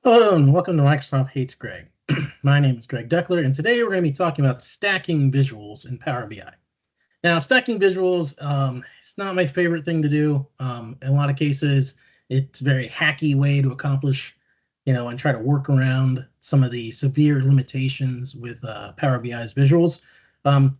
Hello and welcome to Microsoft Hates Greg. My name is Greg Deckler, and today we're going to be talking about stacking visuals in Power BI. Now, stacking visuals, it's not my favorite thing to do. In a lot of cases, it's a very hacky way to accomplish, and try to work around some of the severe limitations with Power BI's visuals.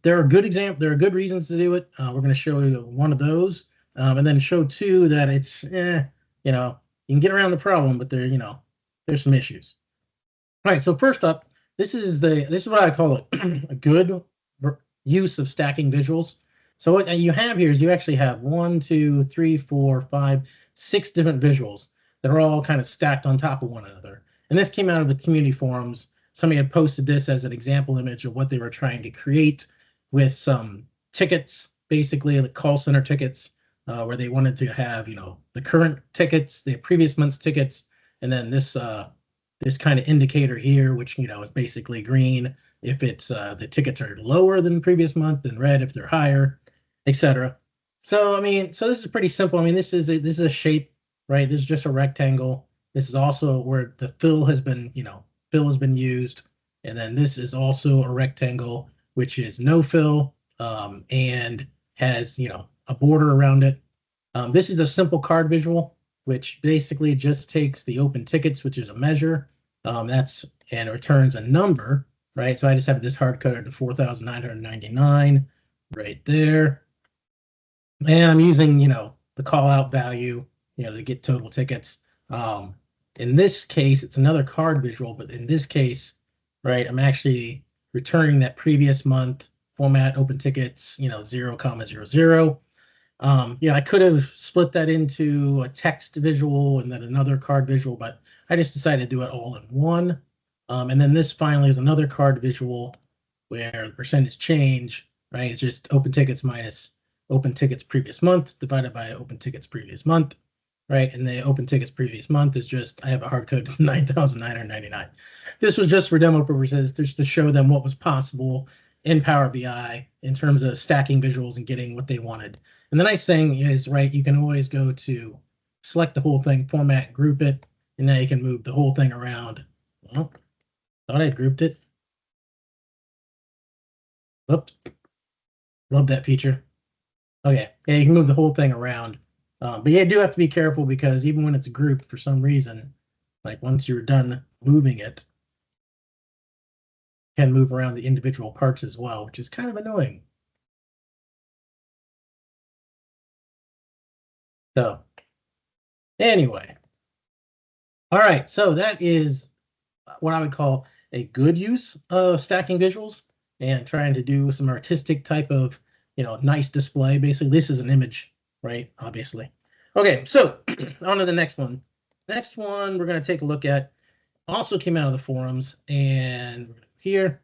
There are good reasons to do it. We're going to show you one of those, and then show two that you can get around the problem, but there's some issues. All right, so first up, this is what I call a good use of stacking visuals. So what you have here is you actually have 1, 2, 3, 4, 5, 6 different visuals that are all kind of stacked on top of one another. And this came out of the community forums. Somebody had posted this as an example image of what they were trying to create with some tickets, basically the call center tickets, where they wanted to have, the current tickets, the previous month's tickets, and then this kind of indicator here, which is basically green if it's the tickets are lower than the previous month, and red if they're higher, etc. So so this is pretty simple. This is a shape, right? This is just a rectangle. This is also where the fill has been used, and then this is also a rectangle which is no fill, and has a border around it. This is a simple card visual, which basically just takes the open tickets, which is a measure, and it returns a number, right? So I just have this hard coded to 4,999 right there. And I'm using, the call out value, to get total tickets. In this case, it's another card visual, but in this case, right, I'm actually returning that previous month format open tickets, 0, 0, 0. I could have split that into a text visual and then another card visual, but I just decided to do it all in one. And then this finally is another card visual where the percentage change, right, is just open tickets minus open tickets previous month divided by open tickets previous month, right? And the open tickets previous month is just, I have a hard code 9,999. This was just for demo purposes, just to show them what was possible in Power BI in terms of stacking visuals and getting what they wanted. And the nice thing is, right, you can always go to select the whole thing, format, group it, and now you can move the whole thing around. Well, thought I grouped it. Oops, love that feature. Okay, yeah, you can move the whole thing around. But yeah, you do have to be careful because even when it's grouped for some reason, like once you're done moving it, you can move around the individual parts as well, which is kind of annoying. So anyway, all right, so that is what I would call a good use of stacking visuals and trying to do some artistic type of, nice display. Basically, this is an image, right? Obviously. Okay, so on to the next one. Next one we're going to take a look at also came out of the forums, and here.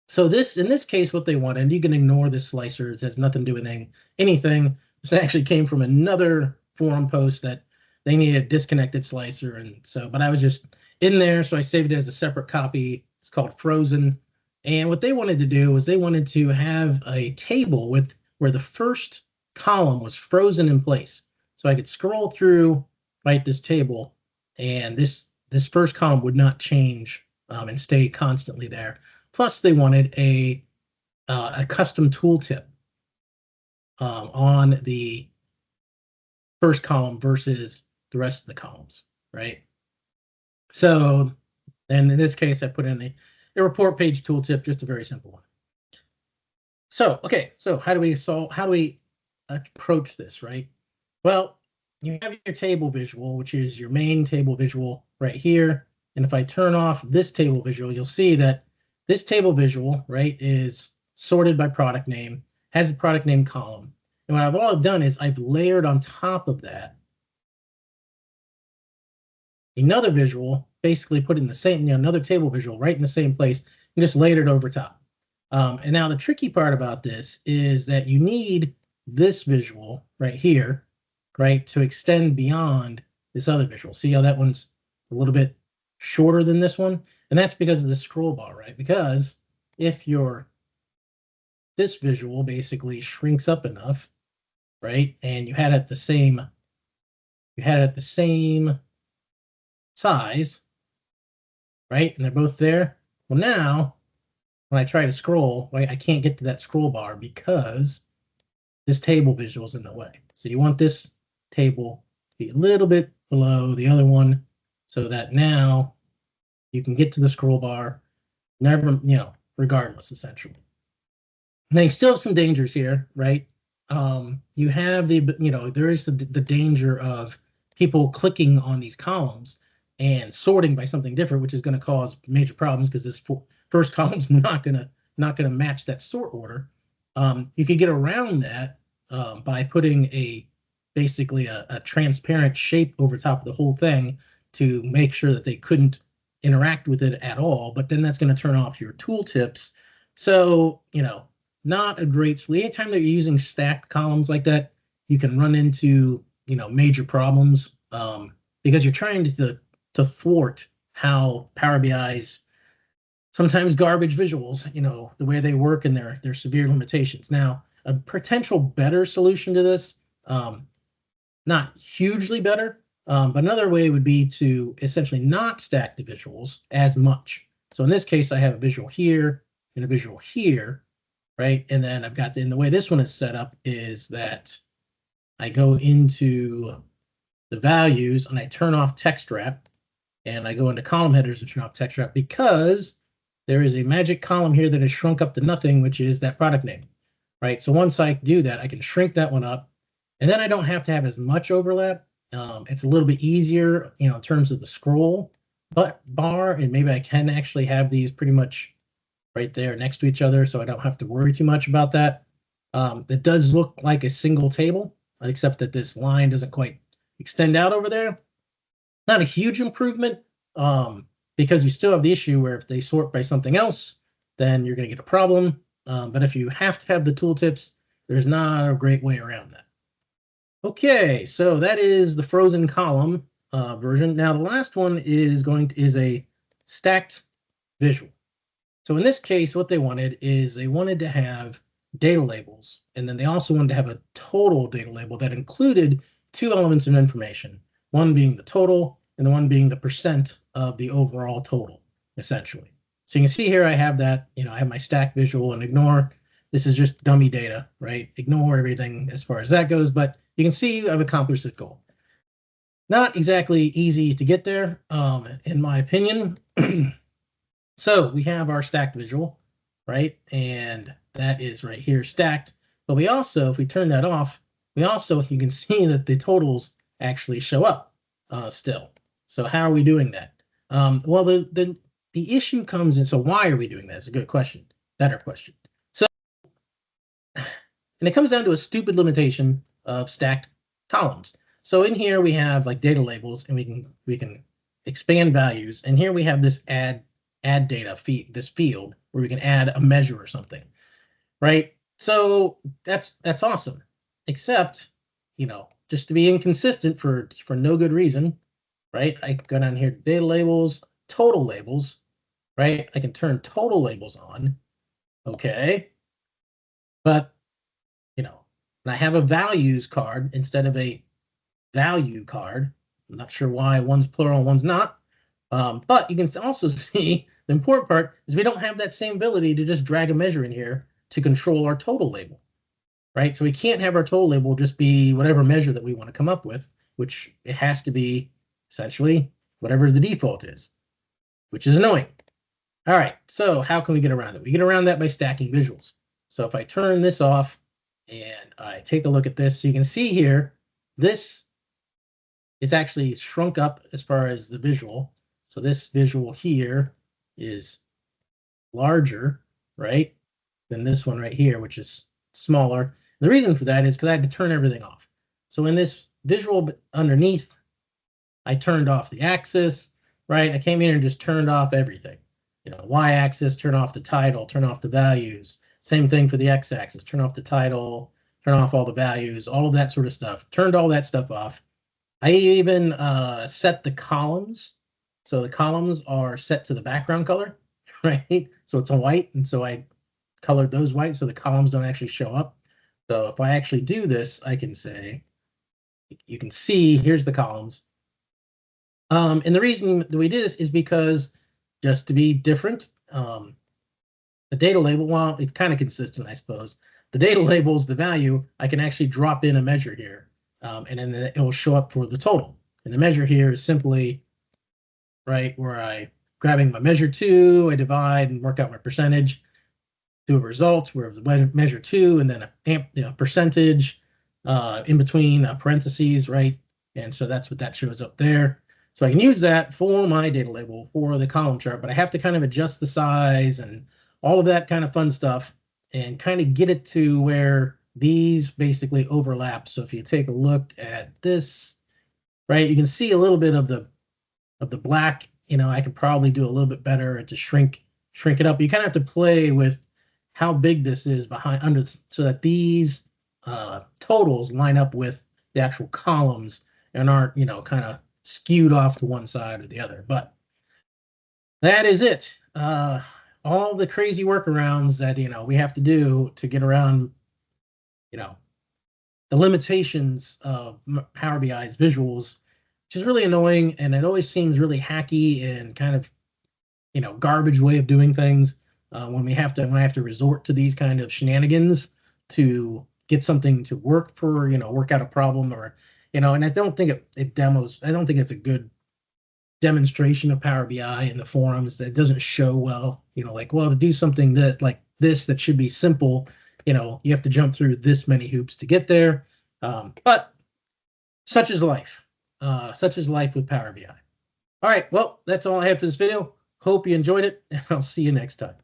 So in this case, what they wanted, you can ignore this slicer. It has nothing to do with anything. This actually came from another forum post that they needed a disconnected slicer, and so, but I was just in there, so I saved it as a separate copy. It's called Frozen, and what they wanted to do was they wanted to have a table with where the first column was frozen in place, so I could scroll through, right, this table, and this first column would not change, and stay constantly there. Plus, they wanted a custom tooltip on the first column versus the rest of the columns, right? So, and in this case, I put in a report page tooltip, just a very simple one. So, okay, so how do we approach this, right? Well, you have your table visual, which is your main table visual right here. And if I turn off this table visual, you'll see that this table visual, right, is sorted by product name, has a product name column. And what I've done is I've layered on top of that another visual, basically put in the same, another table visual right in the same place, and just layered it over top. And now the tricky part about this is that you need this visual right here, right, to extend beyond this other visual. See how that one's a little bit shorter than this one? And that's because of the scroll bar, right? Because if this visual basically shrinks up enough, right, and you had it at the same size, right? And they're both there. Well, now when I try to scroll, right, I can't get to that scroll bar because this table visual is in the way. So you want this table to be a little bit below the other one so that now you can get to the scroll bar, never, regardless, essentially. Now you still have some dangers here, right? You have there is the danger of people clicking on these columns and sorting by something different, which is going to cause major problems because this first column's not gonna match that sort order. You could get around that by putting basically a transparent shape over top of the whole thing to make sure that they couldn't interact with it at all. But then that's going to turn off your tooltips. So, not a great solution. Anytime that you're using stacked columns like that, you can run into major problems because you're trying to thwart how Power BI's sometimes garbage visuals, the way they work and their severe limitations. Now, a potential better solution to this, not hugely better, but another way would be to essentially not stack the visuals as much. So in this case, I have a visual here and a visual here, right? And then I've got in the way this one is set up is that I go into the values and I turn off text wrap, and I go into column headers and turn off text wrap because there is a magic column here that is shrunk up to nothing, which is that product name, right? So once I do that, I can shrink that one up, and then I don't have to have as much overlap. It's a little bit easier, in terms of the scroll bar, and maybe I can actually have these pretty much right there next to each other, so I don't have to worry too much about that. It does look like a single table, except that this line doesn't quite extend out over there. Not a huge improvement, because you still have the issue where if they sort by something else, then you're going to get a problem. But if you have to have the tooltips, there's not a great way around that. Okay, so that is the frozen column version. Now the last one is a stacked visual. So in this case, what they wanted is they wanted to have data labels, and then they also wanted to have a total data label that included two elements of information, one being the total and the one being the percent of the overall total, essentially. So you can see here I have that, I have my stack visual, and ignore, this is just dummy data, right? Ignore everything as far as that goes, but you can see I've accomplished this goal. Not exactly easy to get there, in my opinion. So we have our stacked visual, right? And that is right here stacked. But we also, if we turn that off, you can see that the totals actually show up still. So how are we doing that? Well, the issue comes in. So why are we doing that? It's a good question. Better question. So, and it comes down to a stupid limitation of stacked columns. So in here we have like data labels, and we can expand values. And here we have this add data this field where we can add a measure or something, right? So that's awesome, except just to be inconsistent for no good reason, right? I go down here to data labels, total labels, right? I can turn total labels on, okay, but and I have a values card instead of a value card. I'm not sure why one's plural and one's not. But you can also see the important part is we don't have that same ability to just drag a measure in here to control our total label, right? So we can't have our total label just be whatever measure that we want to come up with, which it has to be essentially whatever the default is, which is annoying. All right, so how can we get around it? We get around that by stacking visuals. So if I turn this off and I take a look at this, so you can see here, this is actually shrunk up as far as the visual. So this visual here is larger, right, than this one right here, which is smaller. The reason for that is because I had to turn everything off. So in this visual underneath, I turned off the axis, right? I came in and just turned off everything. Y-axis, turn off the title, turn off the values. Same thing for the x-axis, turn off the title, turn off all the values, all of that sort of stuff. Turned all that stuff off. I even set the columns. So the columns are set to the background color, right? So it's a white, and so I colored those white so the columns don't actually show up. So if I actually do this, I can say, you can see, here's the columns. And the reason that we did this is because just to be different, the data label, well, it's kind of consistent, I suppose. The data labels, the value, I can actually drop in a measure here, and then it will show up for the total. And the measure here is simply, right, where I grabbing my measure 2, I divide and work out my percentage, do a result where the measure 2, and then a percentage in between parentheses, right? And so that's what that shows up there. So I can use that for my data label for the column chart, but I have to kind of adjust the size and all of that kind of fun stuff and kind of get it to where these basically overlap. So if you take a look at this, right, you can see a little bit of the black. I could probably do a little bit better to shrink it up. You kind of have to play with how big this is behind under so that these totals line up with the actual columns and aren't kind of skewed off to one side or the other. But that is it. All the crazy workarounds that we have to do to get around the limitations of Power BI's visuals, which is really annoying, and it always seems really hacky and kind of garbage way of doing things when I have to resort to these kind of shenanigans to get something to work for work out a problem, or and I don't think it demos. I don't think it's a good demonstration of Power BI in the forums. That doesn't show well. Like, well, to do something that like this that should be simple, you have to jump through this many hoops to get there. But such is life. Such is life with Power BI. All right, well, that's all I have for this video. Hope you enjoyed it, and I'll see you next time.